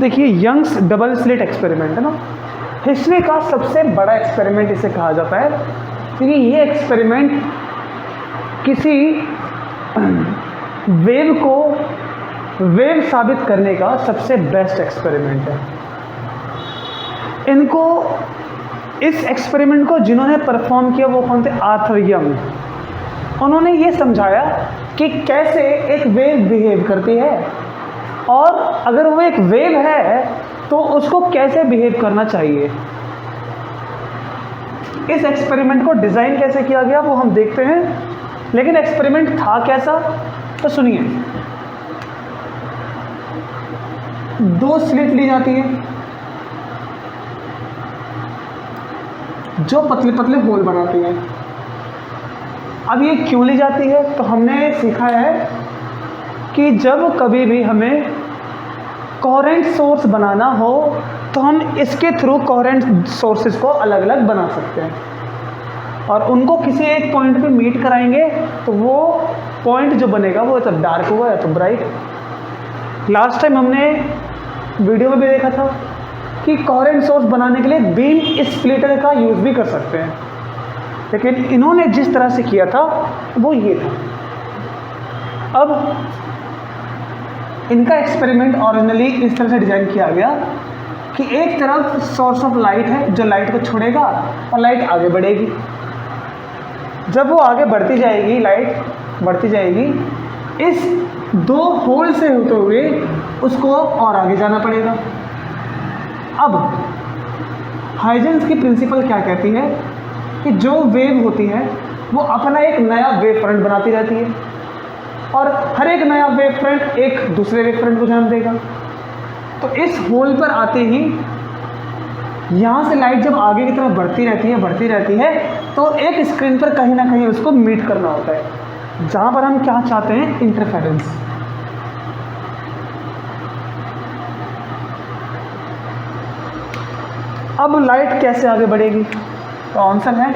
देखिए Young's double slit experiment है ना, हिस्ट्री का सबसे बड़ा एक्सपेरिमेंट इसे कहा जाता है, क्योंकि ये एक्सपेरिमेंट किसी वेव को वेव साबित करने का सबसे बेस्ट एक्सपेरिमेंट है। इनको इस एक्सपेरिमेंट को जिन्होंने परफॉर्म किया वो कौन थे? Arthur young. उन्होंने ये समझाया कि कैसे एक वेव बिहेव करती है, और अगर वो एक वेव है तो उसको कैसे बिहेव करना चाहिए। इस एक्सपेरिमेंट को डिज़ाइन कैसे किया गया वो हम देखते हैं, लेकिन एक्सपेरिमेंट था कैसा तो सुनिए। 2 स्लिट ली जाती है जो पतले पतले होल बनाती हैं। अब ये क्यों ली जाती है? तो हमने सीखा है कि जब कभी भी हमें कोहेरेंट सोर्स बनाना हो तो हम इसके थ्रू कोहेरेंट सोर्सेज को अलग अलग बना सकते हैं, और उनको किसी एक पॉइंट पे मीट कराएंगे तो वो पॉइंट जो बनेगा वो या तो डार्क होगा या तो ब्राइट। लास्ट टाइम हमने वीडियो में भी देखा था कि कोहेरेंट सोर्स बनाने के लिए बीम स्प्लिटर का यूज़ भी कर सकते हैं, लेकिन इन्होंने जिस तरह से किया था वो ये था। अब इनका एक्सपेरिमेंट ओरिजिनली इस तरह से डिज़ाइन किया गया कि एक तरफ सोर्स ऑफ लाइट है जो लाइट को छोड़ेगा और लाइट आगे बढ़ेगी। जब वो आगे बढ़ती जाएगी, लाइट बढ़ती जाएगी, इस 2 होल से होते हुए उसको और आगे जाना पड़ेगा। अब हाइजेंस की प्रिंसिपल क्या कहती है कि जो वेव होती है वो अपना एक नया वेव फ्रंट बनाती रहती है, और हर एक नया वेव फ्रंट एक दूसरे वेव फ्रंट को जन्म देगा। तो इस होल पर आते ही यहाँ से लाइट जब आगे की तरफ बढ़ती रहती है तो एक स्क्रीन पर कहीं ना कहीं उसको मीट करना होता है, जहाँ पर हम क्या चाहते हैं? इंटरफेरेंस। अब लाइट कैसे आगे बढ़ेगी? तो आंसर है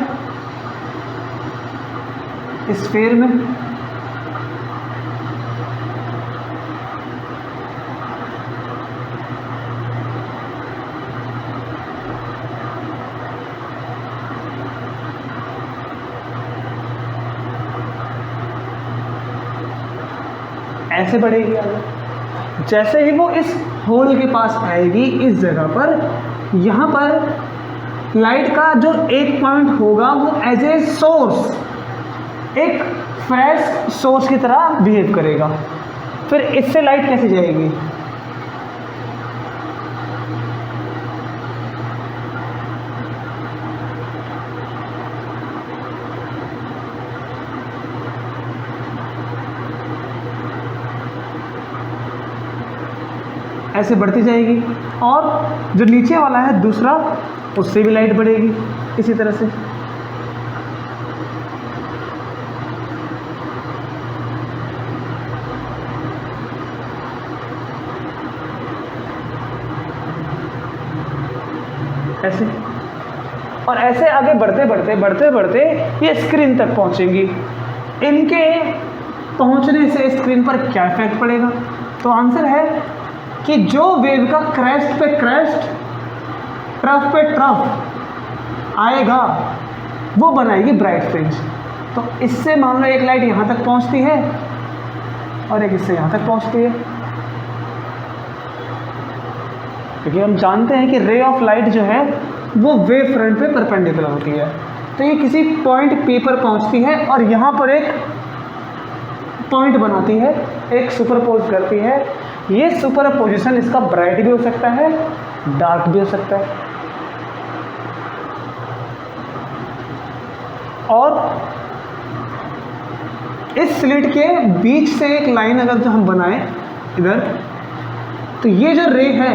स्फीयर में। ऐसे बढ़ेगी आगे। जैसे ही वो इस होल के पास आएगी, इस जगह पर, यहाँ पर लाइट का जो एक पॉइंट होगा वो एज ए सोर्स, एक फ्रेश सोर्स की तरह बिहेव करेगा। फिर इससे लाइट कैसे जाएगी? ऐसे बढ़ती जाएगी, और जो नीचे वाला है दूसरा, उससे भी लाइट बढ़ेगी इसी तरह से। ऐसे और ऐसे आगे बढ़ते बढ़ते ये स्क्रीन तक पहुंचेंगी। इनके पहुंचने से स्क्रीन पर क्या इफेक्ट पड़ेगा? तो आंसर है कि जो वेव का क्रेस्ट पे क्रेस्ट, ट्रफ पे ट्रफ आएगा वो बनाएगी ब्राइट फ्रिंज। तो इससे मान लो एक लाइट यहाँ तक पहुँचती है और एक इससे यहाँ तक पहुँचती है, क्योंकि हम जानते हैं कि रे ऑफ लाइट जो है वो वेव फ्रंट पे परपेंडिकुलर होती है। तो ये किसी पॉइंट P पर पहुँचती है और यहाँ पर एक पॉइंट बनाती है, एक सुपरपोज करती है। ये सुपरपोजिशन इसका ब्राइट भी हो सकता है, डार्क भी हो सकता है। और इस स्लिट के बीच से एक लाइन अगर जो हम बनाएं इधर, तो ये जो रे है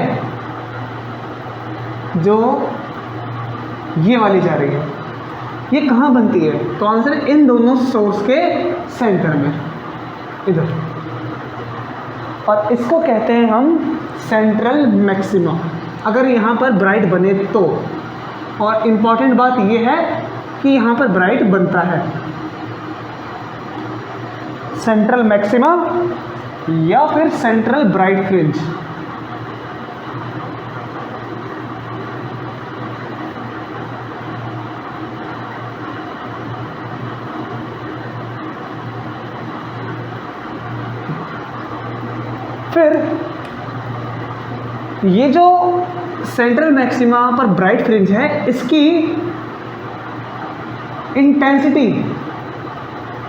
जो ये वाली जा रही है, ये कहाँ बनती है? तो आंसर है इन दोनों सोर्स के सेंटर में, इधर। और इसको कहते हैं हम सेंट्रल मैक्सिमा, अगर यहाँ पर ब्राइट बने तो। और इम्पॉर्टेंट बात ये है कि यहाँ पर ब्राइट बनता है। सेंट्रल मैक्सिमा या फिर सेंट्रल ब्राइट फ्रिंज। फिर ये जो सेंट्रल मैक्सिमा पर ब्राइट फ्रिंज है, इसकी इंटेंसिटी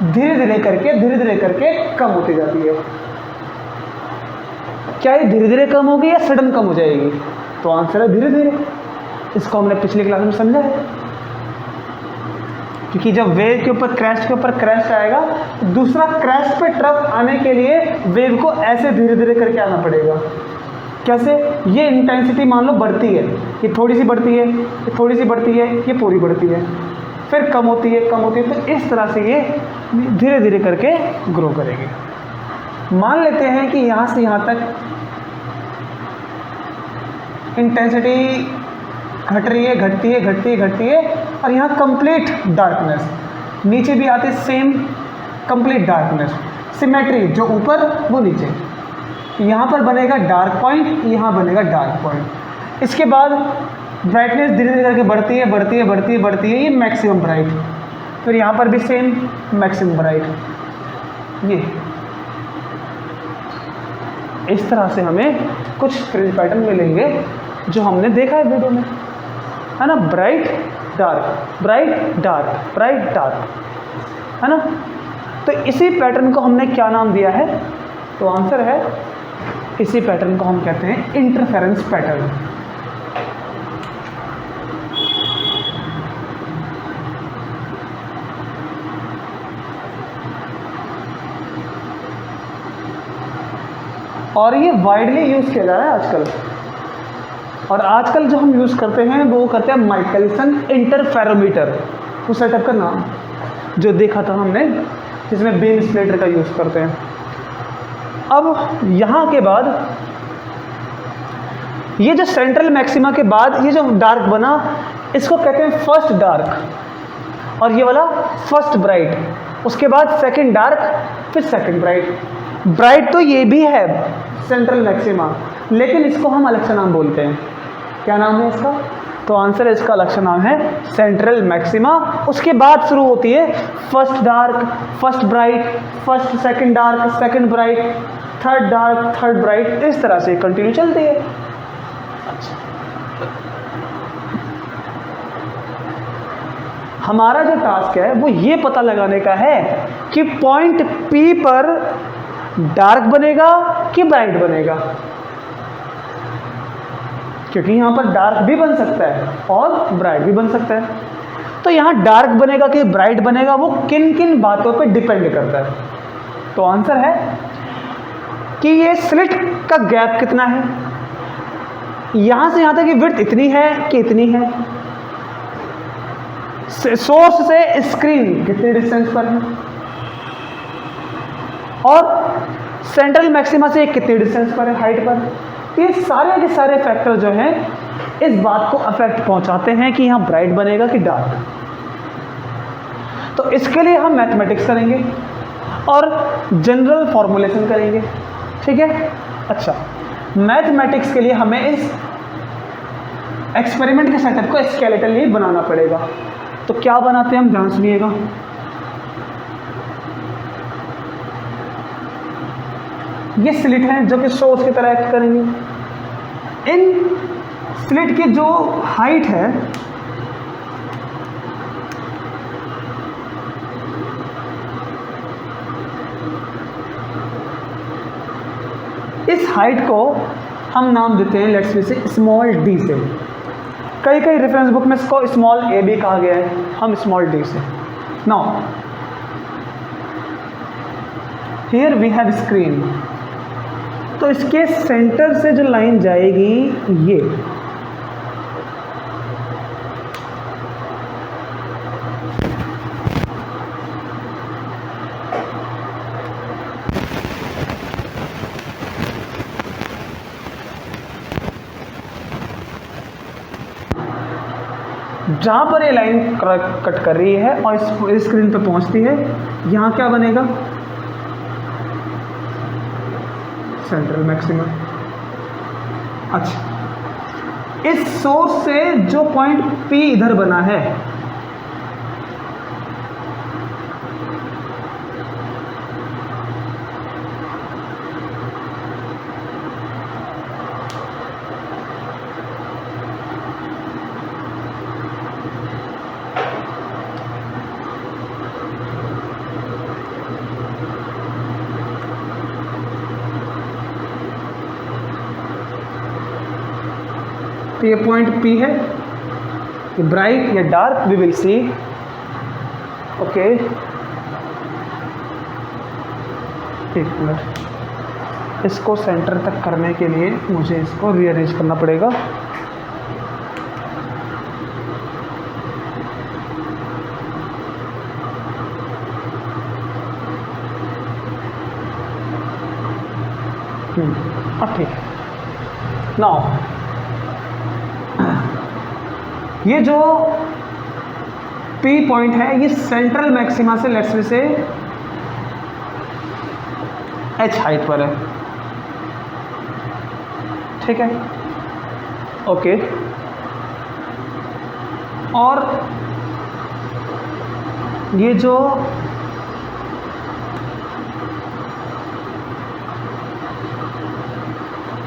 धीरे धीरे करके कम होती जाती है। क्या ये धीरे धीरे कम होगी या सडन कम हो जाएगी? तो आंसर है धीरे धीरे। इसको हमने पिछली क्लास में समझा है, क्योंकि जब वेव के ऊपर क्रैश आएगा, दूसरा क्रैश पे ट्रफ आने के लिए वेव को ऐसे धीरे धीरे करके आना पड़ेगा। कैसे? ये इंटेंसिटी मान लो बढ़ती है, ये थोड़ी सी बढ़ती है, ये थोड़ी सी बढ़ती है, ये पूरी बढ़ती है, फिर कम होती है, तो इस तरह से ये धीरे धीरे करके ग्रो करेगी। मान लेते हैं कि यहाँ से यहाँ तक इंटेंसिटी घट रही है, घटती है और यहाँ कंप्लीट डार्कनेस, नीचे भी आते सेम कंप्लीट डार्कनेस, सिमेट्री, जो ऊपर वो नीचे। यहाँ पर बनेगा डार्क पॉइंट, यहाँ बनेगा डार्क पॉइंट। इसके बाद ब्राइटनेस धीरे धीरे करके बढ़ती है, ये मैक्सिमम ब्राइट। फिर यहाँ पर भी सेम मैक्सिमम ब्राइट। ये इस तरह से हमें कुछ फ्रिंज पैटर्न मिलेंगे जो हमने देखा है वीडियो में, है ना? ब्राइट डार्क, है ना? तो इसी पैटर्न को हमने क्या नाम दिया है? तो आंसर है, इसी पैटर्न को हम कहते हैं इंटरफेरेंस पैटर्न। और ये वाइडली यूज किया जा रहा है आजकल। और आजकल जो हम यूज़ करते हैं वो करते हैं माइकलसन इंटरफेरोमीटर, उस सेटअप का नाम जो देखा था हमने, जिसमें बीम स्प्लिटर का यूज़ करते हैं। अब यहाँ के बाद ये जो सेंट्रल मैक्सिमा के बाद ये जो डार्क बना, इसको कहते हैं फर्स्ट डार्क, और ये वाला फर्स्ट ब्राइट, उसके बाद सेकंड डार्क, फिर सेकंड ब्राइट। ब्राइट तो ये भी है सेंट्रल मैक्सिमा, लेकिन इसको हम अलग से नाम बोलते हैं। क्या नाम है इसका? तो आंसर है, इसका अलग से नाम है सेंट्रल मैक्सिमा। उसके बाद शुरू होती है first dark, first bright, first second dark, second bright, third dark, third bright, इस तरह से कंटिन्यू चलती है। अच्छा, हमारा जो टास्क है वो ये पता लगाने का है कि पॉइंट P पर डार्क बनेगा कि ब्राइट बनेगा, क्योंकि यहाँ पर डार्क भी बन सकता है और ब्राइट भी बन सकता है। तो यहाँ डार्क बनेगा कि ब्राइट बनेगा, वो किन किन बातों पे डिपेंड करता है। तो आंसर है कि ये स्लिट का गैप कितना है, यहाँ से यहाँ तक की विड्थ इतनी है कि इतनी है, सोर्स से स्क्रीन कितने डिस्टेंस पर है, और सेंट्रल मैक्सिमा से कितने डिस्टेंस पर है, हाइट पर। ये सारे के सारे फैक्टर जो हैं इस बात को अफेक्ट पहुंचाते हैं कि यहाँ ब्राइट बनेगा कि डार्क। तो इसके लिए हम मैथमेटिक्स करेंगे और जनरल फॉर्मुलेशन करेंगे, ठीक है? अच्छा, मैथमेटिक्स के लिए हमें इस एक्सपेरिमेंट के सेटअप को स्केलेटली बनाना पड़ेगा। तो क्या बनाते हैं हम, ध्यान सुनिएगा। ये स्लिट हैं जो कि सोर्स की तरह एक्ट करेंगे। इन स्लिट की जो हाइट है इस हाइट को हम नाम देते हैं लेट्स से स्मॉल डी से। कई रेफरेंस बुक में इसको स्मॉल ए भी कहा गया है, हम स्मॉल डी से। Now here we have screen, तो इसके सेंटर से जो लाइन जाएगी ये, जहां पर ये लाइन कट कर रही है और स्क्रीन पे पहुंचती है, यहाँ क्या बनेगा, सेंट्रल मैक्सिमा। अच्छा, इस सोर्स से जो पॉइंट P इधर बना है, तो ये पॉइंट P है, ब्राइट या dark we will see. Okay, एक मिनट, इसको सेंटर तक करने के लिए मुझे इसको रीअरेंज करना पड़ेगा। अब ठीक है। नाउ ये जो P पॉइंट है ये सेंट्रल मैक्सिमा से लेट्स से H हाइट पर है, ठीक है। ओके, और ये जो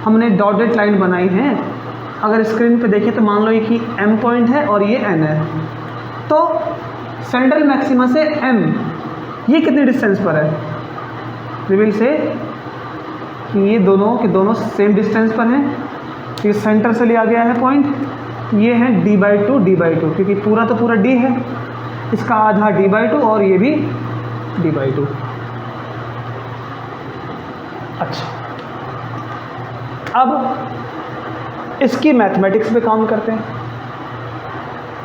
हमने डॉटेड लाइन बनाई है, अगर स्क्रीन पे देखें तो मान लो ये कि M पॉइंट है और ये N है, तो सेंट्रल मैक्सिमा से M ये कितनी डिस्टेंस पर है? वी विल से कि ये दोनों के दोनों सेम डिस्टेंस पर हैं। ये सेंटर से लिया गया है पॉइंट, ये है d/2 क्योंकि पूरा तो पूरा d है, इसका आधा d/2 और ये भी d/2। अच्छा, अब इसकी मैथमेटिक्स पे काम करते हैं।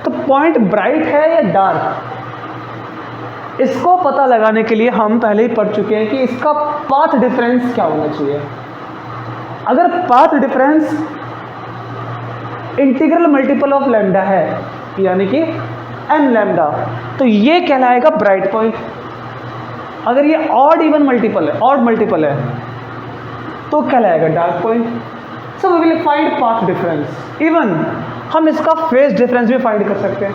तो पॉइंट ब्राइट है या डार्क, इसको पता लगाने के लिए हम पहले ही पढ़ चुके हैं कि इसका पाथ डिफरेंस क्या होना चाहिए। अगर path difference integral multiple of lambda है यानी कि n लैम्डा, तो ये कहलाएगा ब्राइट पॉइंट। अगर ये ऑड इवन मल्टीपल है, ऑड मल्टीपल है, तो कहलाएगा dark point. So we will find path difference. Even हम इसका फेज डिफरेंस भी फाइंड कर सकते हैं।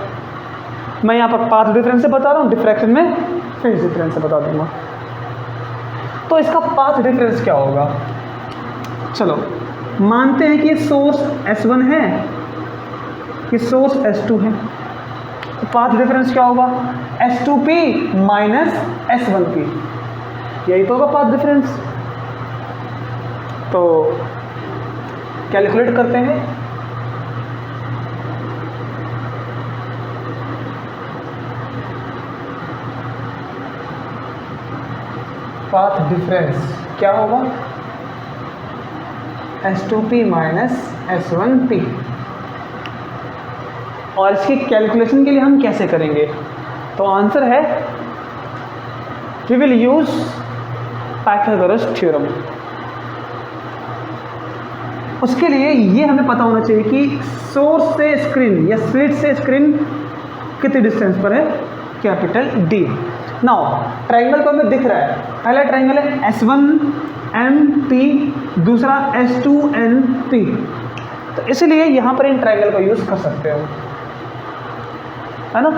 मैं यहाँ पर पाथ डिफरेंस से बता रहा हूँ, डिफ्रैक्शन में फेज डिफरेंस से बता दूंगा। तो इसका पाथ डिफरेंस क्या होगा? चलो मानते हैं कि ये सोर्स S1 है, ये सोर्स S2 है, तो पाथ डिफरेंस क्या होगा? S2P माइनस S1P, यही तो होगा पाथ डिफरेंस। तो कैलकुलेट करते हैं। पाथ डिफरेंस क्या होगा? S2P minus S1P। और इसकी कैलकुलेशन के लिए हम कैसे करेंगे? तो आंसर है we will use Pythagoras theorem. उसके लिए ये हमें पता होना चाहिए कि सोर्स से स्क्रीन या स्लिट से स्क्रीन कितनी डिस्टेंस पर है, कैपिटल D। नाउ ट्राइंगल को हमें दिख रहा है, पहला ट्राइंगल है S1MP, दूसरा S2NP, तो इसलिए यहाँ पर इन ट्राइंगल का यूज कर सकते हो, है ना।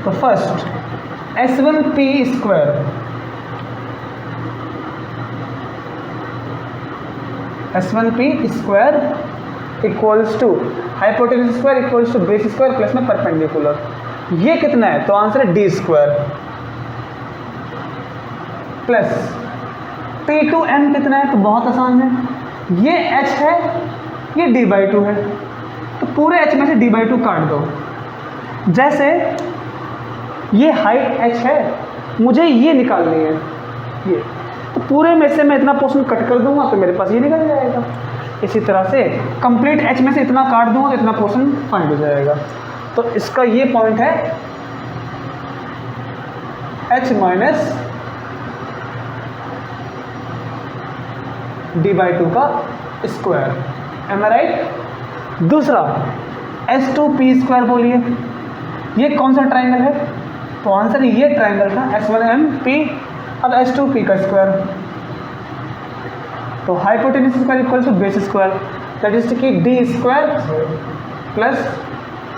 तो first S1P square, S1P square equals to hypotenuse square equals to base square plus में परपेंडिकुलर। ये कितना है? तो आंसर है D स्क्वायर प्लस P2N कितना है? तो बहुत आसान है, ये H है, ये D/2 है, तो पूरे H में से D/2 काट दो। जैसे ये हाइट H है, मुझे ये निकालनी है, ये तो पूरे में से मैं इतना पोर्शन कट कर दूंगा तो मेरे पास ये निकल जाएगा। इसी तरह से कंप्लीट H में से इतना काट दूंगा तो इतना पोर्शन फाइंड हो जाएगा। तो इसका ये पॉइंट है H माइनस D/2 का स्क्वायर, एम आई राइट। दूसरा S2P स्क्वायर बोलिए, ये कौन सा ट्राइंगल है? तो आंसर ये ट्राइंगल था S1MP। अब S2P का स्क्वायर, तो hypotenuse square equal to base square, that is कि D स्क्वायर प्लस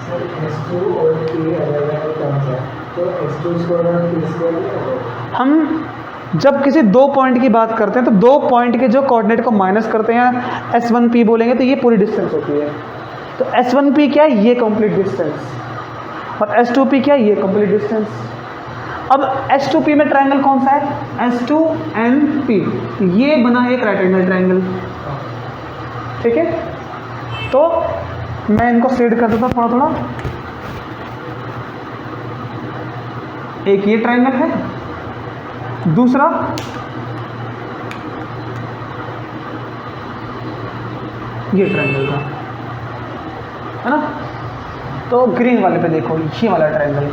S2 और P अलग है, तो S2 स्क्वायर और P स्क्वायर। हम जब किसी दो पॉइंट की बात करते हैं तो दो पॉइंट के जो कोऑर्डिनेट को माइनस करते हैं S1P बोलेंगे तो ये पूरी डिस्टेंस होती है। तो S1P क्या है? ये कंप्लीट डिस्टेंस, और S2P क्या है? ये कंप्लीट डिस्टेंस। अब S2P में ट्राइंगल कौन सा है? S2NP, ये बना एक राइट एंगल ट्राइंगल, ठीक है। तो मैं इनको शेड कर देता थोड़ा थोड़ा। एक ये ट्रायंगल है, दूसरा ये ट्रायंगल था, है ना। तो ग्रीन वाले पे देखो, ये वाला ट्रायंगल।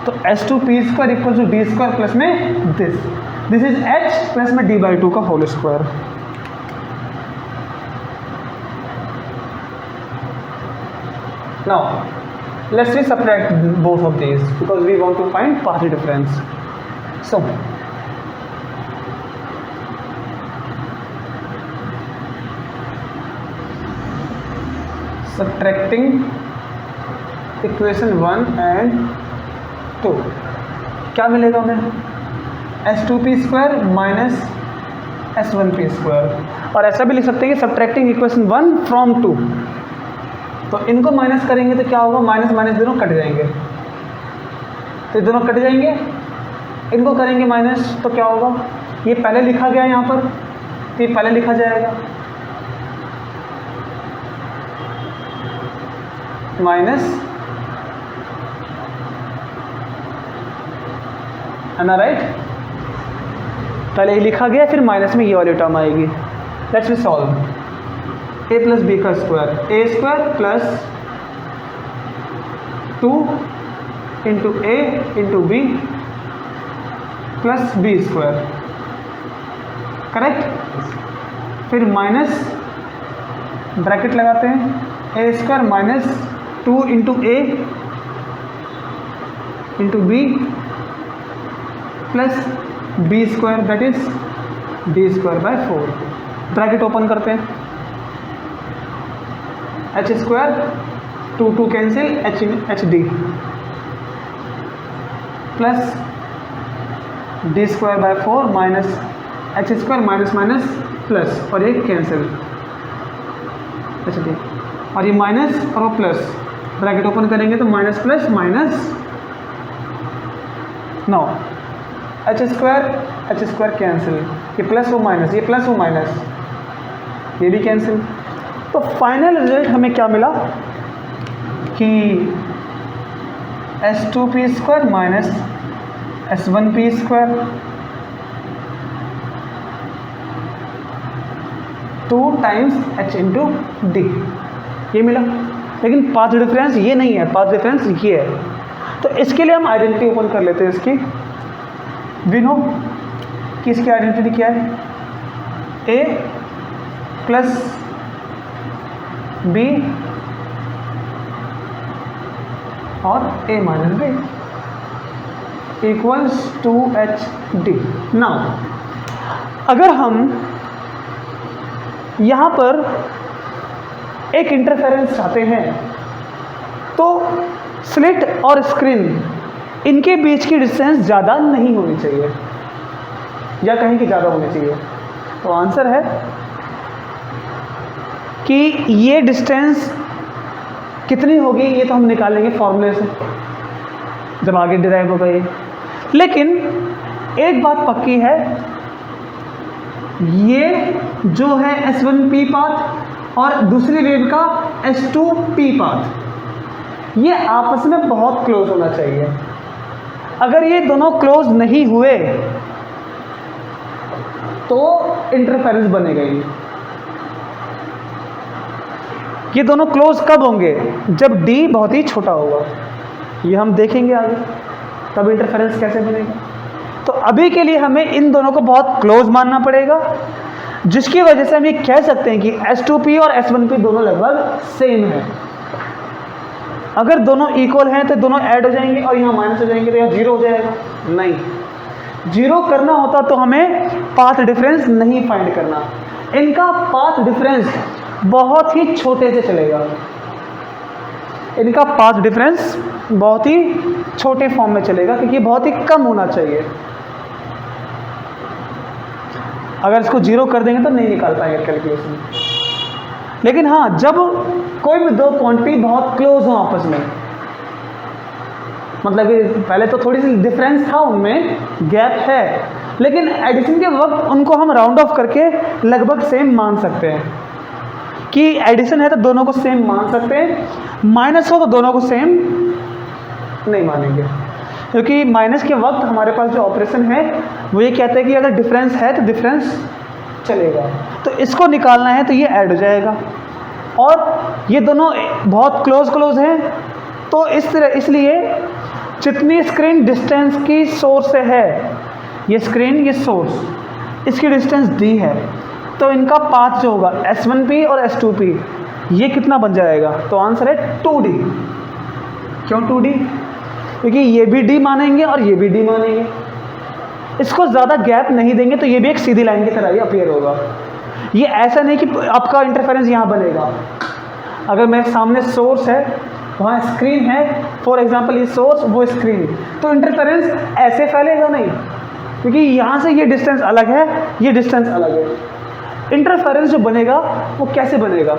तो h2p² equal to d² plus में दिस इज h प्लस में d/2 का whole square. Now let's we subtract both of these because we want to find path difference. So subtracting equation 1 and 2 क्या मिलेगा हमें? h2p² minus s1p²। और ऐसा भी लिख सकते हैं कि subtracting equation 1 from 2। तो इनको माइनस करेंगे तो क्या होगा? माइनस माइनस दोनों कट जाएंगे, तो ये दोनों कट जाएंगे। इनको करेंगे माइनस तो क्या होगा? ये पहले लिखा गया है यहाँ पर, तो ये पहले लिखा जाएगा माइनस, है ना, राइट। पहले ये लिखा गया, फिर माइनस में ये वाली टर्म आएगी। Let's we solve. a plus B का square, a² plus 2 into A into B plus b², correct. फिर माइनस ब्रैकेट लगाते हैं, a² minus 2 into A into B plus b² that is d²/4। Bracket open करते हैं, h² 2 cancel, hd plus d²/4 minus h² minus minus plus, और ये cancel hd, और ये minus और वो प्लस। ब्रैकेट ओपन करेंगे तो minus plus minus. Now h² cancel, ये प्लस वो माइनस, ये प्लस वो माइनस, ये भी कैंसिल। तो फाइनल रिजल्ट हमें क्या मिला कि h2p² minus s1p² 2 times h into D, ये मिला। लेकिन पाथ डिफरेंस ये नहीं है, पाथ डिफरेंस ये है। तो इसके लिए हम आइडेंटिटी ओपन कर लेते हैं इसकी। वी नो कि इसकी आइडेंटिटी क्या है? a प्लस b और a minus b equals to hd। Now अगर हम यहाँ पर एक इंटरफेरेंस चाहते हैं तो स्लिट और स्क्रीन इनके बीच की डिस्टेंस ज़्यादा नहीं होनी चाहिए, या कहें कि ज़्यादा होनी चाहिए। तो आंसर है कि ये डिस्टेंस कितनी होगी, ये तो हम निकालेंगे फॉर्मूले से जब आगे डिराइव होगा ये। लेकिन एक बात पक्की है, ये जो है S1p पाथ और दूसरी वेव का S2p पाथ, ये आपस में बहुत क्लोज होना चाहिए। अगर ये दोनों क्लोज नहीं हुए तो इंटरफेरेंस बनेगा ही। ये दोनों क्लोज कब होंगे? जब d बहुत ही छोटा होगा, ये हम देखेंगे आगे, तब इंटरफेरेंस कैसे बनेगा। तो अभी के लिए हमें इन दोनों को बहुत क्लोज मानना पड़ेगा, जिसकी वजह से हम ये कह सकते हैं कि S2p और S1p दोनों लगभग सेम है। अगर दोनों इक्वल हैं तो दोनों ऐड हो जाएंगे और यहाँ माइनस हो जाएंगे तो यहाँ जीरो हो जाएगा। नहीं, जीरो करना होता तो हमें पाथ डिफरेंस नहीं फाइंड करना, इनका पाथ डिफरेंस बहुत ही छोटे से चलेगा। इनका पाथ डिफरेंस बहुत ही छोटे फॉर्म में चलेगा, क्योंकि बहुत ही कम होना चाहिए। अगर इसको जीरो कर देंगे तो नहीं निकाल पाएंगे कैलकुलेशन। लेकिन हाँ, जब कोई भी दो क्वांटिटी बहुत क्लोज हो आपस में, मतलब कि पहले तो थोड़ी सी डिफरेंस था, उनमें गैप है, लेकिन एडिशन के वक्त उनको हम राउंड ऑफ करके लगभग सेम मान सकते हैं। कि एडिशन है तो दोनों को सेम मान सकते हैं, माइनस हो तो दोनों को सेम नहीं मानेंगे, क्योंकि माइनस के वक्त हमारे पास जो ऑपरेशन है वो ये कहता है कि अगर डिफरेंस है तो डिफरेंस चलेगा, तो इसको निकालना है तो ये ऐड हो जाएगा। और ये दोनों बहुत क्लोज हैं, तो इस तरह इसलिए जितनी स्क्रीन डिस्टेंस की सोर्स से है, ये स्क्रीन ये सोर्स, इसकी डिस्टेंस d है, तो इनका पाथ जो होगा S1p और S2p ये कितना बन जाएगा, तो आंसर है 2d। क्यों 2d? क्योंकि ये भी d मानेंगे और ये भी d मानेंगे, इसको ज़्यादा गैप नहीं देंगे, तो ये भी एक सीधी लाइन की तरह ही अपीयर होगा। ये ऐसा नहीं कि आपका इंटरफेरेंस यहाँ बनेगा। अगर मेरे सामने सोर्स है, वहाँ स्क्रीन है, फॉर एग्जांपल ये सोर्स वो स्क्रीन, तो इंटरफेरेंस ऐसे फैलेगा नहीं, क्योंकि यहाँ से ये डिस्टेंस अलग है, ये डिस्टेंस अलग है। इंटरफेरेंस जो बनेगा वो कैसे बनेगा,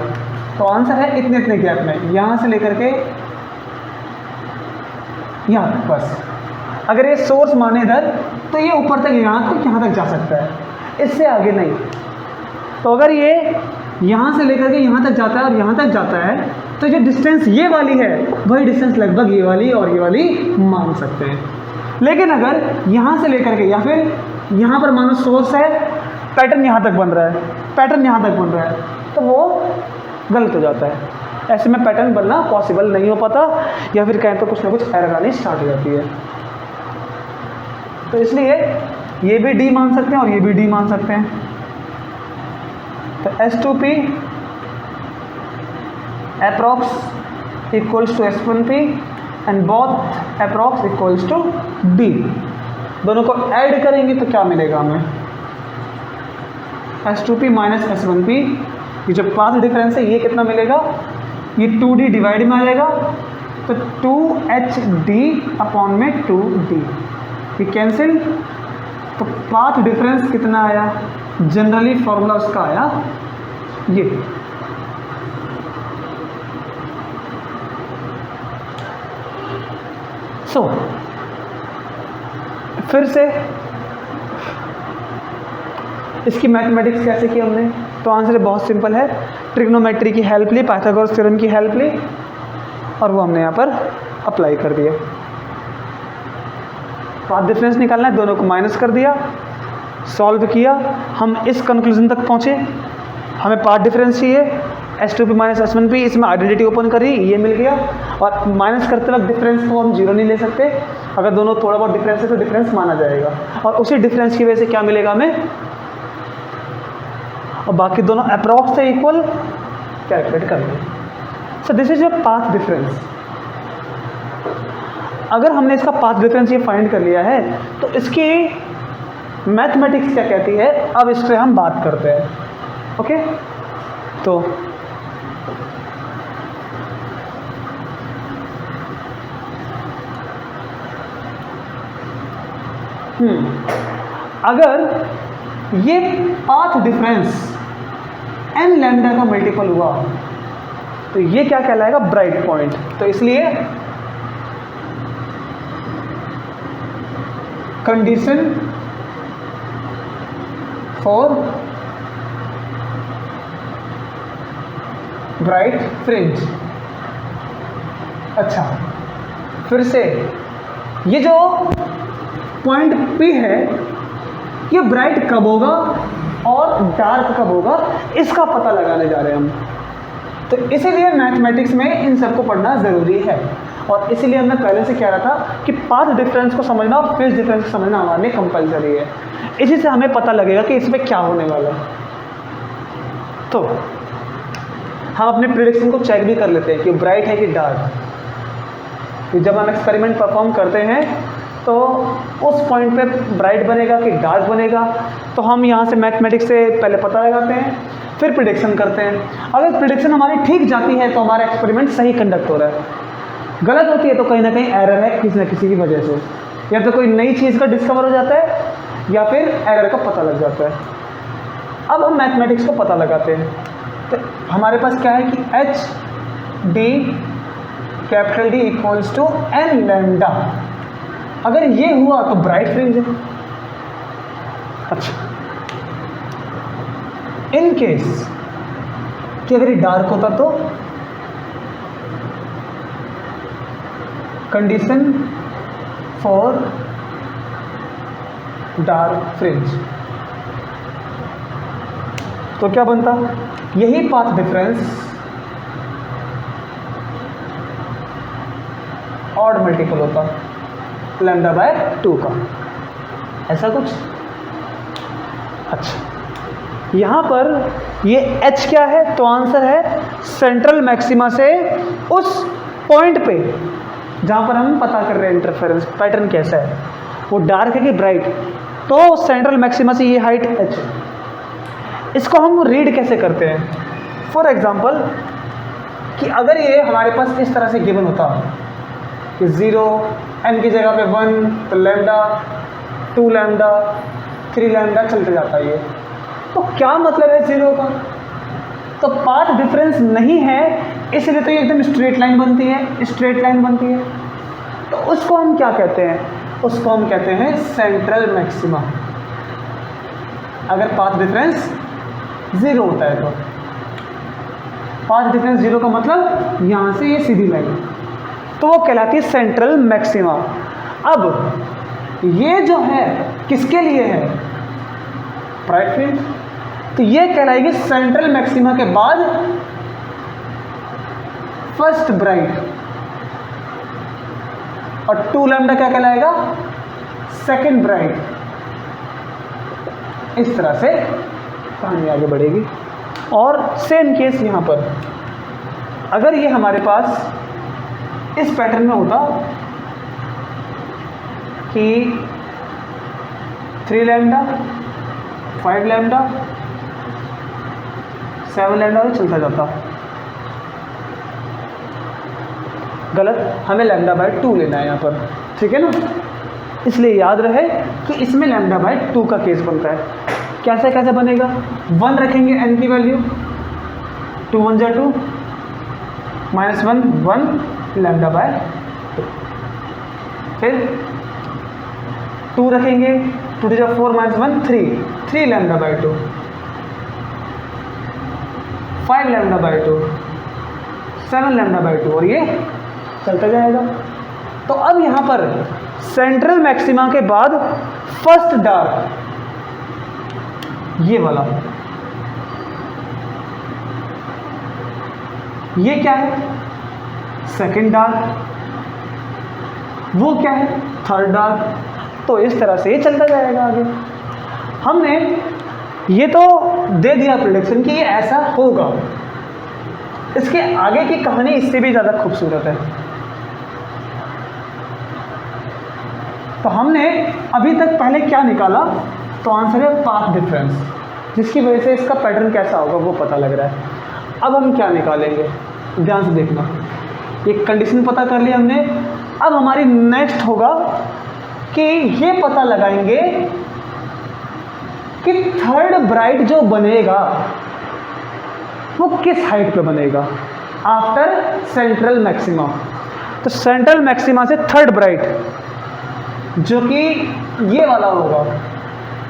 तो आंसर है इतने इतने गैप में, यहाँ से लेकर के यहाँ बस। अगर ये सोर्स माने इधर, तो ये ऊपर तक यहाँ तक जा सकता है, इससे आगे नहीं। तो अगर ये यहाँ से लेकर के यहाँ तक जाता है और यहाँ तक जाता है, तो जो डिस्टेंस ये वाली है वही डिस्टेंस लगभग ये वाली और ये वाली मान सकते हैं। लेकिन अगर यहाँ से लेकर के या फिर यहाँ पर मानो सोर्स है, पैटर्न यहाँ तक बन रहा है, पैटर्न यहाँ तक बन रहा है, तो वो गलत हो जाता है। ऐसे में पैटर्न बनना पॉसिबल नहीं हो पाता, या फिर कहें तो कुछ ना कुछ एरर आनी स्टार्ट हो जाती है। तो इसलिए ये भी d मान सकते हैं और ये भी d मान सकते हैं। तो S2p approx equals to S1p and both approx equals to d। दोनों को ऐड करेंगे तो क्या मिलेगा हमें, S2p माइनस S1p, ये जो पाथ डिफरेंस है ये कितना मिलेगा, ये 2d डिवाइड में आ जाएगा, तो 2hd अपॉन में 2d, ये कैंसिल। तो पाथ डिफरेंस कितना आया, जनरली फॉर्मूला उसका आया ये। सो फिर से इसकी मैथमेटिक्स कैसे की हमने, तो आंसर बहुत सिंपल है, ट्रिग्नोमेट्री की हेल्प ली, पाइथागोरस थ्योरम की हेल्प ली, और वो हमने यहाँ पर अप्लाई कर दिया। पाथ डिफरेंस निकालना है, दोनों को माइनस कर दिया, सॉल्व किया, हम इस कंक्लूजन तक पहुँचे, हमें पाथ डिफरेंस चाहिए, S2p माइनस S1p, इसमें आइडेंटिटी ओपन करी, ये मिल गया। और माइनस करते वक्त डिफरेंस को हम जीरो नहीं ले सकते, अगर दोनों थोड़ा बहुत डिफरेंस है तो डिफरेंस माना जाएगा, और उसी डिफरेंस की वजह से क्या मिलेगा हमें, और बाकी दोनों अप्रॉक्स से इक्वल कैलकुलेट कर लें। सो this is your path difference. अगर हमने इसका पाथ डिफरेंस ये फाइंड कर लिया है, तो इसकी मैथमेटिक्स क्या कहती है, अब इस पर हम बात करते हैं। ओके, तो अगर ये पाथ डिफरेंस n लैम्डा का मल्टीपल हुआ, तो ये क्या कहलाएगा, ब्राइट पॉइंट। तो इसलिए कंडीशन फॉर ब्राइट फ्रिंज। अच्छा, फिर से ये जो पॉइंट P है, ये ब्राइट कब होगा और डार्क कब होगा, इसका पता लगाने जा रहे हैं हम। तो इसीलिए मैथमेटिक्स में इन सबको पढ़ना ज़रूरी है, और इसीलिए हमने पहले से कह रहा था कि पाथ डिफरेंस को समझना और फेज डिफरेंस को समझना हमारे लिए कंपलसरी है। इसी से हमें पता लगेगा कि इसमें क्या होने वाला है। तो हम अपने प्रेडिक्शन को चेक भी कर लेते हैं कि ब्राइट है कि डार्क। जब हम एक्सपेरिमेंट परफॉर्म करते हैं तो उस पॉइंट पे ब्राइट बनेगा कि डार्क बनेगा, तो हम यहाँ से मैथमेटिक्स से पहले पता लगाते हैं, फिर प्रेडिक्शन करते हैं। अगर प्रेडिक्शन हमारी ठीक जाती है तो हमारा एक्सपेरिमेंट सही कंडक्ट हो रहा है, गलत होती है तो कहीं ना कहीं एरर है किसी न किसी की वजह से, या तो कोई नई चीज़ का डिस्कवर हो जाता है या फिर एरर का पता लग जाता है। अब हम मैथमेटिक्स को पता लगाते हैं, तो हमारे पास क्या है कि h d capital d equals to n lambda. अगर ये हुआ तो ब्राइट फ्रिंज है। अच्छा, इन केस कि अगर ये डार्क होता तो कंडीशन फॉर डार्क फ्रिंज, तो क्या बनता, यही पाथ डिफरेंस ऑड मल्टीपल होता लैम्डा बाय 2 का, ऐसा कुछ। अच्छा, यहाँ पर ये h क्या है, तो आंसर है सेंट्रल मैक्सिमा से उस पॉइंट पे जहाँ पर हम पता कर रहे हैं इंटरफेरेंस पैटर्न कैसा है, वो डार्क है कि ब्राइट, तो सेंट्रल मैक्सिमा से ये हाइट h है। इसको हम रीड कैसे करते हैं, फॉर एग्जांपल कि अगर ये हमारे पास इस तरह से गिवन होता कि 0 n की जगह पे 1, तो लैम्डा 2 लैम्डा 3 लैम्डा चलते जाता है ये, तो क्या मतलब है 0 का, तो पाथ डिफरेंस नहीं है, इसलिए तो ये एकदम स्ट्रेट लाइन बनती है, स्ट्रेट लाइन बनती है। तो उसको हम क्या कहते हैं, उसको हम कहते हैं सेंट्रल मैक्सिमा, अगर पाथ डिफरेंस 0 होता है तो। पाथ डिफरेंस 0 का मतलब यहाँ से ये सीधी लाइन, तो वो कहलाती है सेंट्रल मैक्सिमा। अब ये जो है किसके लिए है, ब्राइट फील्ड, तो ये कहलाएगी सेंट्रल मैक्सिमा के बाद फर्स्ट ब्राइट, और 2 लैम्डा क्या कहलाएगा, सेकंड ब्राइट। इस तरह से कहानी आगे बढ़ेगी। और सेम केस यहाँ पर, अगर ये हमारे पास इस पैटर्न में होता कि 3 लैम्डा 5 लैम्डा 7 लैम्डा में चलता जाता, गलत, हमें लैम्डा बाय 2 लेना है यहाँ पर, ठीक है ना। इसलिए याद रहे कि इसमें लैम्डा बाय 2 का केस बनता है। कैसे कैसे बनेगा, 1 रखेंगे n की वैल्यू, 2 1 जा 2, -1 1 लैम्डा बाय 2, फिर 2 रखेंगे, 2 2 जा 4 -1 3 3 lambda by 2, 5 lambda by 2, 7 lambda by 2, और ये चलता जाएगा। तो अब यहाँ पर सेंट्रल मैक्सिमा के बाद फर्स्ट डार्क, ये वाला, ये क्या है, सेकंड डार्क, वो क्या है, थर्ड डार्क। तो इस तरह से ये चलता जाएगा आगे। हमने ये तो दे दिया प्रेडिक्शन कि ये ऐसा होगा, इसके आगे की कहानी इससे भी ज़्यादा खूबसूरत है। तो हमने अभी तक पहले क्या निकाला, तो आंसर है पाथ डिफरेंस, जिसकी वजह से इसका पैटर्न कैसा होगा वो पता लग रहा है। अब हम क्या निकालेंगे, ध्यान से देखना, ये कंडीशन पता कर लिया हमने। अब हमारी नेक्स्ट होगा कि ये पता लगाएंगे कि थर्ड ब्राइट जो बनेगा वो किस हाइट पे बनेगा आफ्टर सेंट्रल मैक्सिमा। तो सेंट्रल मैक्सिमा से थर्ड ब्राइट जो कि ये वाला होगा,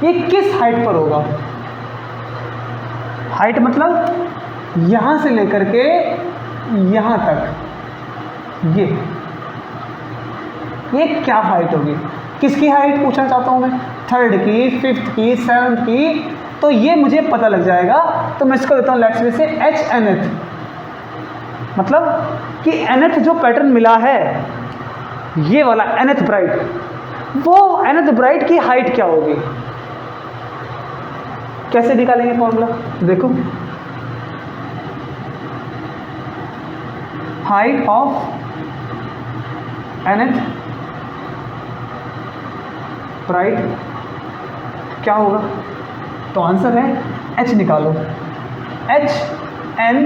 ये किस हाइट पर होगा, हाइट मतलब यहाँ से लेकर के यहाँ तक, ये क्या हाइट होगी, किसकी हाइट पूछना चाहता हूँ मैं, थर्ड की, फिफ्थ की, सेवन्थ की। तो ये मुझे पता लग जाएगा, तो मैं इसको देता हूँ लेट्स से एच nth, मतलब कि nth जो पैटर्न मिला है ये वाला nth ब्राइट, वो nth ब्राइट की हाइट क्या होगी, कैसे निकालेंगे फॉर्मूला, देखो हाइट ऑफ nth ब्राइट क्या होगा, तो आंसर है h निकालो, h n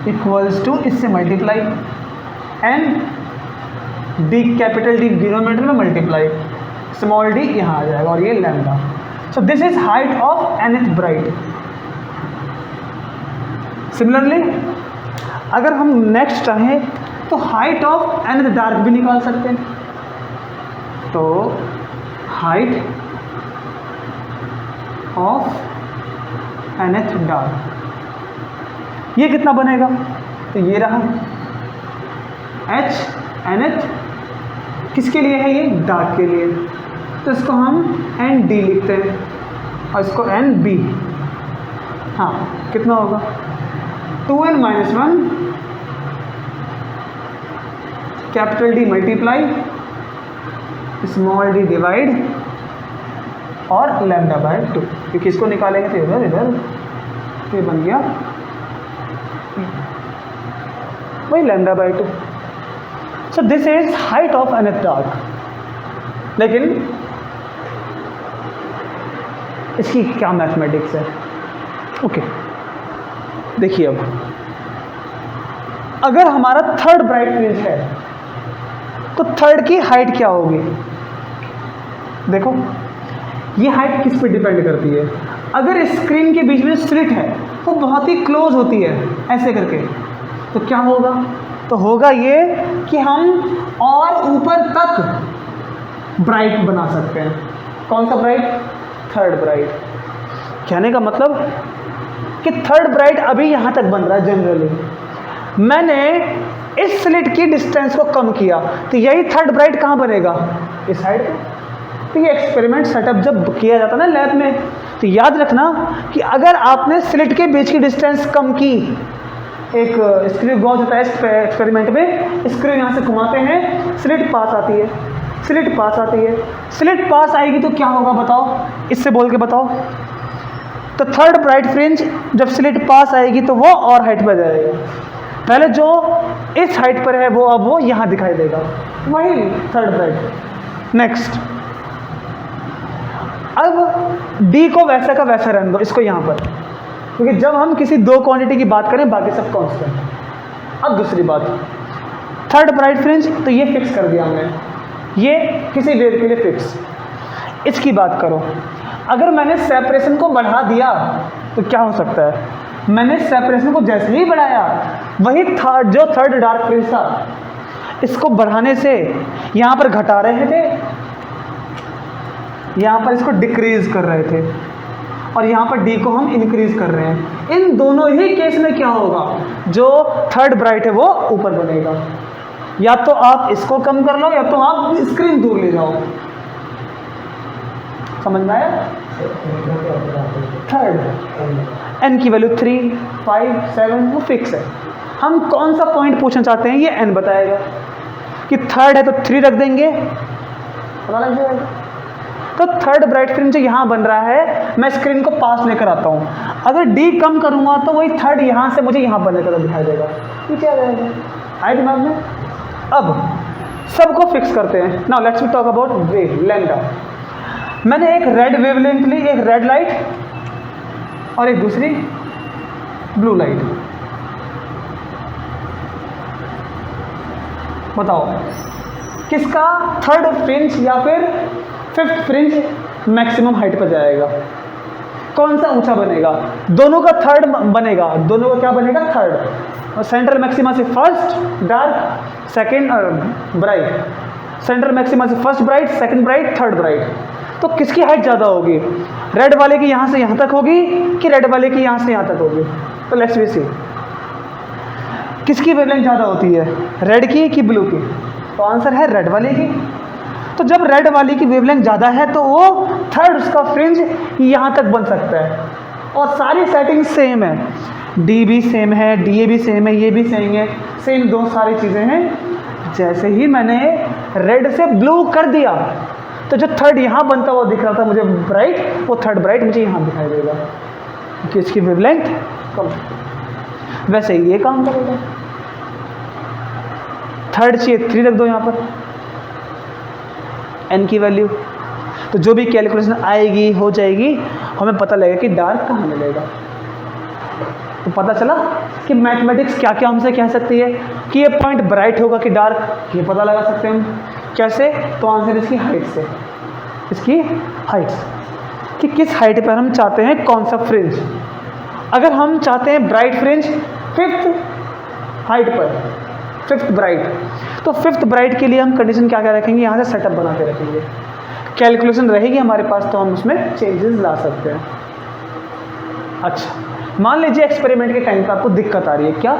इक्वल्स टू इससे multiply n d capital D denominator में मल्टीप्लाई स्मॉल d यहाँ आ जाएगा और ये lambda. So this is height of nth bright. Similarly अगर हम नेक्स्ट चाहें तो हाइट ऑफ nth डार्क भी निकाल सकते हैं। तो हाइट ऑफ nth डार्क। ये कितना बनेगा? तो ये रहा h nth, किसके लिए है? ये डार्क के लिए। तो इसको हम ND लिखते हैं और इसको NB। हाँ, कितना होगा? 2n - 1 capital D multiply small d divide और λ/2, क्योंकि इसको निकालेंगे तो इधर इधर तो ये बन गया वही λ/2। So this is height of nth dark. लेकिन इसकी क्या मैथमेटिक्स है? ओके, देखिए अब अगर हमारा थर्ड ब्राइट फ्रिंज है तो थर्ड की हाइट क्या होगी? देखो, ये हाइट किस पे डिपेंड करती है? अगर स्क्रीन के बीच में स्लिट है वो बहुत ही क्लोज होती है ऐसे करके, तो क्या होगा? तो होगा ये कि हम और ऊपर तक ब्राइट बना सकते हैं। कौन सा ब्राइट? Third bright. कहने का मतलब कि थर्ड ब्राइट अभी यहाँ तक बन रहा है जनरली, मैंने इस स्लिट की डिस्टेंस को कम किया तो यही थर्ड ब्राइट कहाँ बनेगा? इस साइड पे। तो ये एक्सपेरिमेंट सेटअप जब किया जाता ना लैब में, तो याद रखना कि अगर आपने स्लिट के बीच की डिस्टेंस कम की, एक स्क्रू गॉज होता है एक्सपेरिमेंट में, स्क्रू यहाँ से घुमाते हैं, स्लिट पास आती है, स्लिट पास आती है, स्लिट पास आएगी तो क्या होगा बताओ? इससे बोल के बताओ। तो थर्ड ब्राइट फ्रिंज जब स्लिट पास आएगी तो वो और हाइट पर जाएगा। पहले जो इस हाइट पर है वो अब वो यहाँ दिखाई देगा, वही थर्ड ब्राइट। नेक्स्ट, अब D को वैसा का वैसा रहने दो, इसको यहाँ पर, क्योंकि जब हम किसी दो क्वांटिटी की बात करें बाकी सब कांस्टेंट। अब दूसरी बात, थर्ड ब्राइट फ्रिंज तो ये फिक्स कर दिया हमने, ये किसी वेव के लिए फिक्स। इसकी बात करो, अगर मैंने सेपरेशन को बढ़ा दिया तो क्या हो सकता है? मैंने सेपरेशन को जैसे ही बढ़ाया, वही जो थर्ड डार्क फ्रिंज था, इसको बढ़ाने से यहाँ पर घटा रहे थे, यहाँ पर इसको डिक्रीज कर रहे थे, और यहाँ पर D को हम इंक्रीज कर रहे हैं। इन दोनों ही केस में क्या होगा? जो थर्ड ब्राइट है वो ऊपर बनेगा। या तो आप इसको कम कर लो या तो आप स्क्रीन दूर ले जाओ। समझ में आया? थर्ड n की वैल्यू 3, 5, 7 वो फिक्स है। हम कौन सा पॉइंट पूछना चाहते हैं ये n बताएगा। कि थर्ड है तो 3 रख देंगे, पता लग जाएगा। तो थर्ड ब्राइट फ्रिंज जो यहाँ बन रहा है, मैं स्क्रीन को पास लेकर आता हूँ, अगर D कम करूँगा तो वही थर्ड यहाँ से मुझे यहाँ बनने का दिखाई देगा। ये क्या रहेगा? आए दिमाग में? अब सबको फिक्स करते हैं। Now let's we talk about wave lambda. मैंने एक रेड वेवलेंथ ली, एक रेड लाइट और एक दूसरी ब्लू लाइट। बताओ किसका थर्ड फ्रिंज या फिर फिफ्थ फ्रिंज मैक्सिमम हाइट पर जाएगा? कौन सा ऊंचा बनेगा? दोनों का थर्ड बनेगा। दोनों का क्या बनेगा? थर्ड। और सेंट्रल मैक्सिमा से first dark, second bright. Central maxima से first bright, second bright, third bright. तो किसकी हाइट ज़्यादा होगी? रेड वाले की यहाँ से यहाँ तक होगी कि रेड वाले की यहाँ से यहाँ तक होगी? तो लेट्स वी सी, किसकी वेवलेंथ ज़्यादा होती है, रेड की कि ब्लू की? तो आंसर है रेड वाले की। तो जब रेड वाली की वेवलेंथ ज़्यादा है तो वो थर्ड उसका फ्रिंज यहाँ तक बन सकता है। और सारी सेटिंग सेम है, डी भी सेम है, डी ए भी सेम है, ये भी सेम है, सेम दो सारी चीज़ें हैं। जैसे ही मैंने रेड से ब्लू कर दिया तो जो थर्ड यहाँ बनता हुआ दिख रहा था मुझे ब्राइट, वो थर्ड ब्राइट मुझे यहाँ दिखाई देगा क्योंकि इसकी वेवलेंथ कम। वैसे ही ये काम करेगा। थर्ड चाहिए 3 रख दो यहाँ पर n की वैल्यू, तो जो भी कैलकुलेशन आएगी हो जाएगी, हमें पता लगेगा कि डार्क कहाँ मिलेगा। तो पता चला कि मैथमेटिक्स क्या क्या हमसे कह सकती है कि ये पॉइंट ब्राइट होगा कि डार्क, ये पता लगा सकते हैं हम। कैसे? तो आंसर इसकी हाइट से, इसकी हाइट कि किस हाइट पर हम चाहते हैं कौन सा फ्रिंज। अगर हम चाहते हैं ब्राइट फ्रिंज फिफ्थ हाइट पर, फिफ्थ ब्राइट, तो फिफ्थ ब्राइट के लिए हम कंडीशन क्या क्या रखेंगे? यहाँ से सेटअप बना के रखेंगे, कैलकुलेशन रहेगी हमारे पास तो हम उसमें चेंजेस ला सकते हैं। अच्छा, मान लीजिए एक्सपेरिमेंट के टाइम पे आपको दिक्कत आ रही है क्या,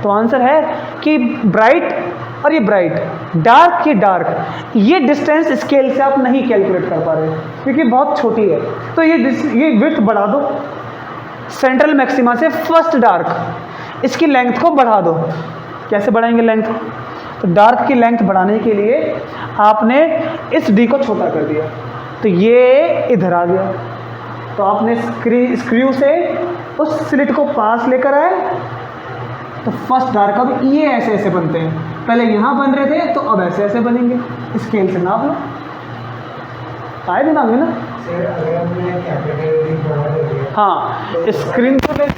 तो आंसर है कि ब्राइट और ये ब्राइट, डार्क ये डार्क, ये डिस्टेंस स्केल से आप नहीं कैलकुलेट कर पा रहे क्योंकि बहुत छोटी है। तो ये विड्थ बढ़ा दो सेंट्रल मैक्सिमा से फर्स्ट डार्क, इसकी लेंथ को बढ़ा दो। कैसे बढ़ाएंगे लेंथ? तो डार्क की लेंथ बढ़ाने के लिए आपने इस डी को छोटा कर दिया, तो ये इधर आ गया, तो आपने स्क्रू से उस स्लिट को पास लेकर आए, तो फर्स्ट डार्क अब ये ऐसे ऐसे बनते हैं, पहले यहाँ बन रहे थे तो अब ऐसे ऐसे बनेंगे। स्केल से नाप लो, आए दिमाग में ना? सर अगर हमने कैपिटल डी बढ़ा दिया, हाँ, स्क्रीन को ले,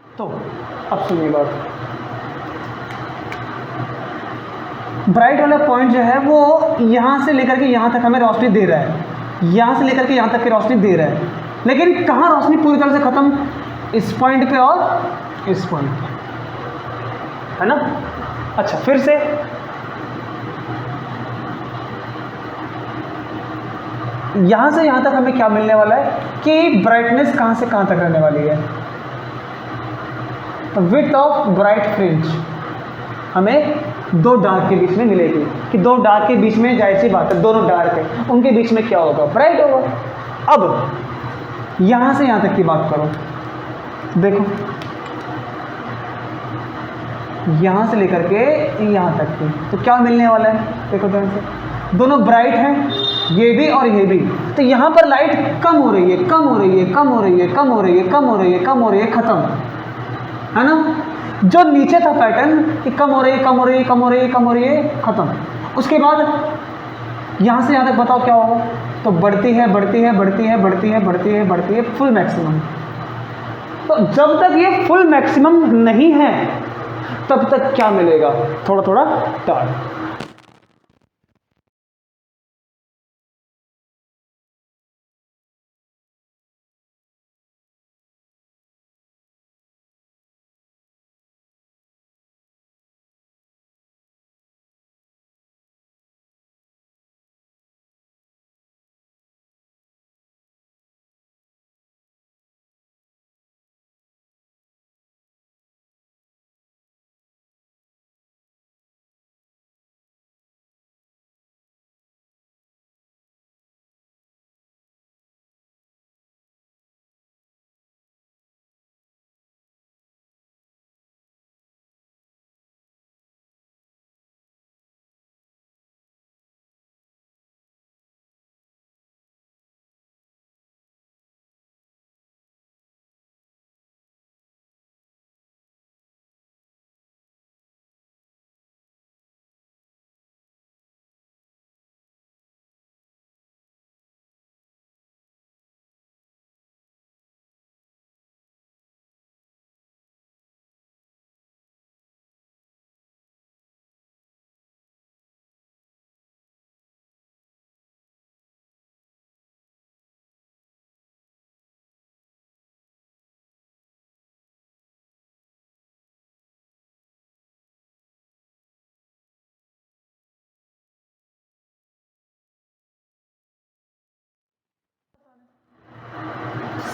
तो अब सुनिए बात, ब्राइट वाला पॉइंट जो है वो यहाँ से लेकर के यहाँ तक हमें रोशनी दे रहा है, यहाँ से लेकर के यहाँ तक की रोशनी दे रहा है, लेकिन कहाँ रोशनी पूरी तरह से खत्म? इस पॉइंट पे और इस पॉइंट पे, है ना? अच्छा, फिर से यहाँ से यहाँ तक हमें क्या मिलने वाला है कि ब्राइटनेस कहाँ से कहाँ तक रहने वाली है? विड्थ ऑफ ब्राइट फ्रिंज हमें दो डार्क के बीच में मिलेगी, कि दो डार्क के बीच में जाहिर सी बात है दोनों डार्क है, उनके बीच में क्या होगा? ब्राइट होगा। अब यहाँ से यहाँ तक की बात करो, देखो यहाँ से लेकर के यहाँ तक की, तो क्या मिलने वाला है? देखो ध्यान से, दोनों ब्राइट हैं, ये भी और ये भी, तो यहाँ पर लाइट कम हो रही है, कम हो रही है, कम हो रही है, कम हो रही है, कम हो रही है, कम हो रही है, खत्म, है ना? जो नीचे था पैटर्न कि कम हो रही है, कम हो रही है, कम हो रही है, कम हो रही है, खत्म। उसके बाद यहाँ से यहाँ तक बताओ क्या होगा? तो बढ़ती है, बढ़ती है, बढ़ती है, बढ़ती है, बढ़ती है, बढ़ती है, फुल मैक्सिमम। तो जब तक ये फुल मैक्सिमम नहीं है तब तक क्या मिलेगा? थोड़ा थोड़ा डार्क।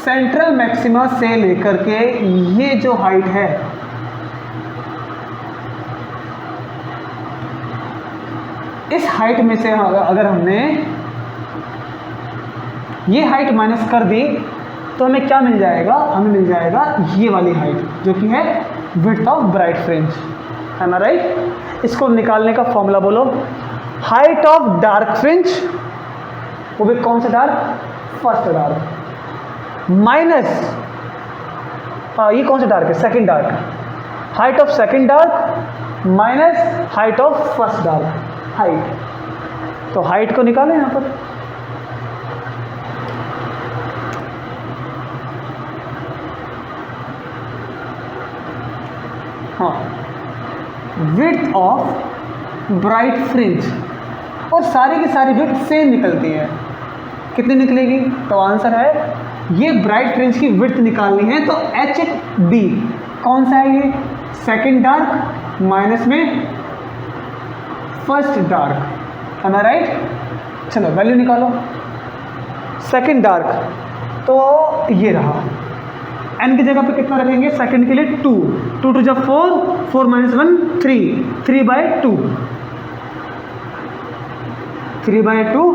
सेंट्रल मैक्सिमा से लेकर के ये जो हाइट है, इस हाइट में से अगर हमने ये हाइट माइनस कर दी तो हमें क्या मिल जाएगा, हमें मिल जाएगा ये वाली हाइट जो कि है विड्थ ऑफ ब्राइट फ्रिंज, है ना, राइट। इसको निकालने का फॉर्मूला बोलो। हाइट ऑफ डार्क फ्रिंज, वो भी कौन सा डार्क, फर्स्ट डार्क, माइनस ये कौन सा डार्क है, second dark, height of second dark minus height of first dark, height. तो हाइट को निकालें यहां पर, हाँ, विड्थ ऑफ ब्राइट फ्रिंज, और सारी की सारी विड्थ सेम निकलती है। कितनी निकलेगी, तो आंसर है ये ब्राइट फ्रिंज की विड्थ निकालनी है तो एच बी कौन सा है, ये सेकंड डार्क माइनस में फर्स्ट डार्क, है ना, राइट। चलो वैल्यू निकालो। सेकंड डार्क तो ये रहा, n की जगह पे कितना रखेंगे, सेकंड के लिए 2, 2 टू जब 4, 4 minus 1 3, 3/2, 3/2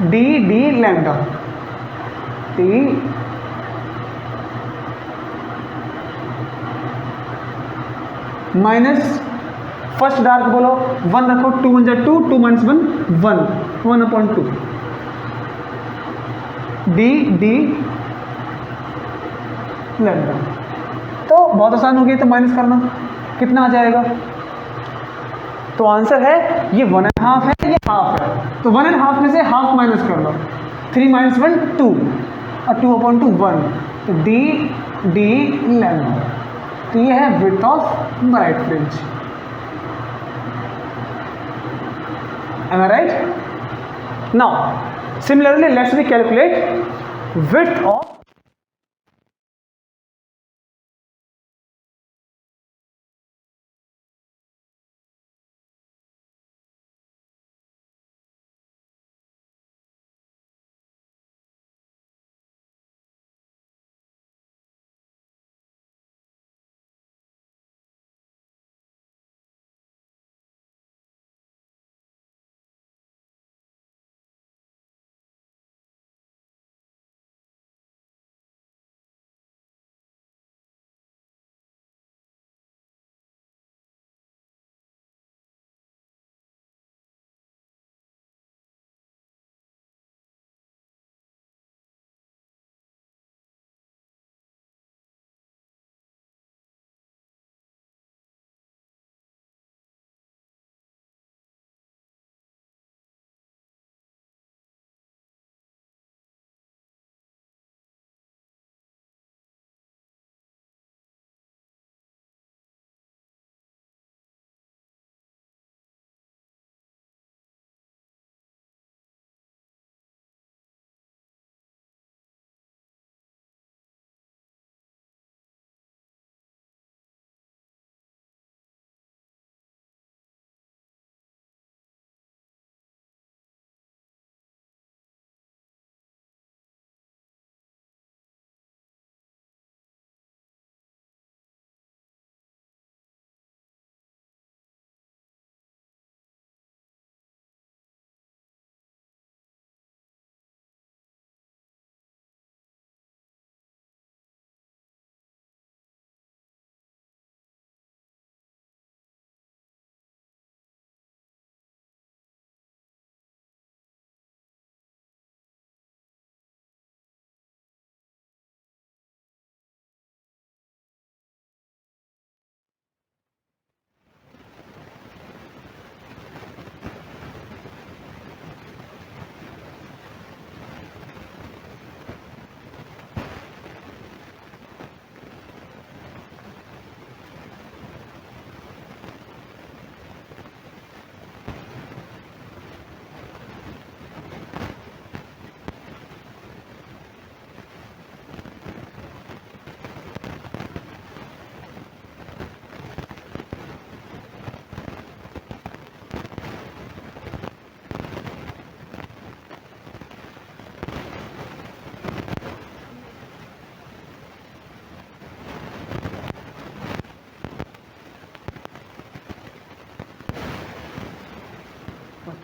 D D lambda, D minus first dark बोलो 1 रखो, 2 1 2, 2 माइनस 1 1, 1/2 डी डी लैम्डा। तो बहुत आसान हो गया, तो माइनस करना कितना आ जाएगा, तो आंसर है ये 1.5 है, ये हाफ है, तो 1.5 में से हाफ माइनस कर लो, 3 माइनस 1 2 और 2/2 1, तो डी डी लैम्डा। तो ये है width of bright fringe, am I right? Now similarly let's we calculate width of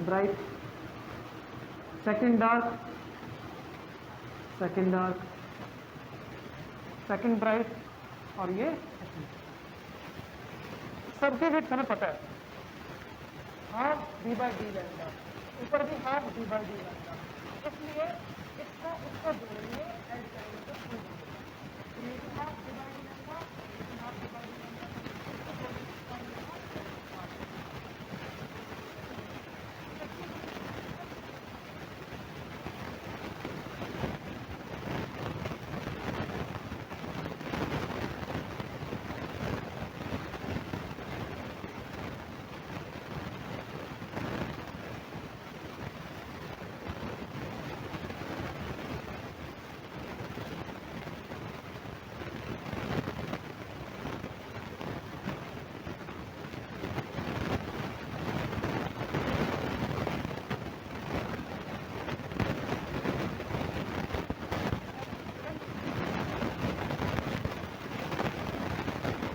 bright, second dark, second dark, second bright, और ये सबके वेट हमें पता है half D by D lambda, ऊपर भी half D by D lambda, इसलिए इसको जोड़ेंगे, ऐड करेंगे तो हाफ डी बाई डी